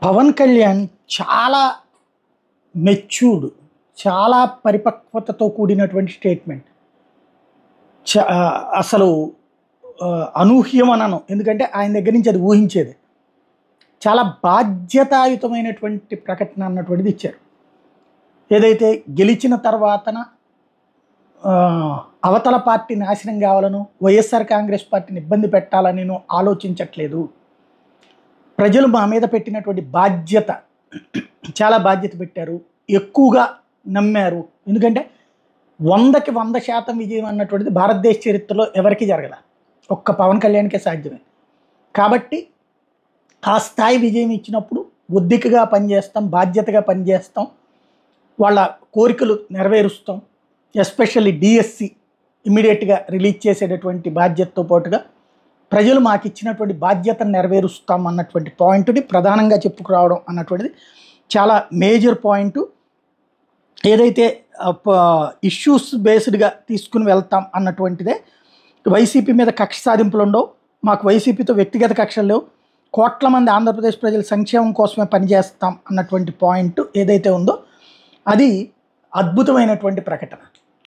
పవన్ కళ్యాణ్ చాలా మెచ్యూర్డ్, చాలా పరిపక్వతతో కూడినటువంటి స్టేట్మెంట్. అసలు అనూహ్యం అనను, ఎందుకంటే ఆయన దగ్గర నుంచి అది ఊహించేది. చాలా బాధ్యతాయుతమైనటువంటి ప్రకటన అన్నటువంటిది ఇచ్చారు. ఏదైతే గెలిచిన తర్వాతన అవతల పార్టీ నాశనం కావాలను, వైఎస్ఆర్ కాంగ్రెస్ పార్టీని ఇబ్బంది పెట్టాలని నేను ఆలోచించట్లేదు. ప్రజలు మా మీద పెట్టినటువంటి బాధ్యత, చాలా బాధ్యత పెట్టారు, ఎక్కువగా నమ్మారు. ఎందుకంటే 100కి 100% విజయం అన్నటువంటిది భారతదేశ చరిత్రలో ఎవరికి జరగల, ఒక్క పవన్ కళ్యాణ్కే సాధ్యమే. కాబట్టి ఆ స్థాయి విజయం ఇచ్చినప్పుడు ఒద్దికగా పనిచేస్తాం, బాధ్యతగా పనిచేస్తాం, వాళ్ళ కోరికలు నెరవేరుస్తాం. ఎస్పెషల్లీ డిఎస్సి ఇమ్మీడియట్గా రిలీజ్ చేసేటటువంటి బాధ్యతతో పాటుగా ప్రజలు మాకు ఇచ్చినటువంటి బాధ్యతను నెరవేరుస్తాం అన్నటువంటి పాయింట్ని ప్రధానంగా చెప్పుకురావడం అన్నటువంటిది చాలా మేజర్ పాయింట్. ఏదైతే ఇష్యూస్ బేస్డ్గా తీసుకుని వెళ్తాం అన్నటువంటిదే. వైసీపీ మీద కక్ష సాధింపులు ఉండవు, మాకు వైసీపీతో వ్యక్తిగత కక్షలు లేవు, కోట్ల మంది ఆంధ్రప్రదేశ్ ప్రజల సంక్షేమం కోసమే పనిచేస్తాం అన్నటువంటి పాయింట్ ఏదైతే ఉందో అది అద్భుతమైనటువంటి ప్రకటన.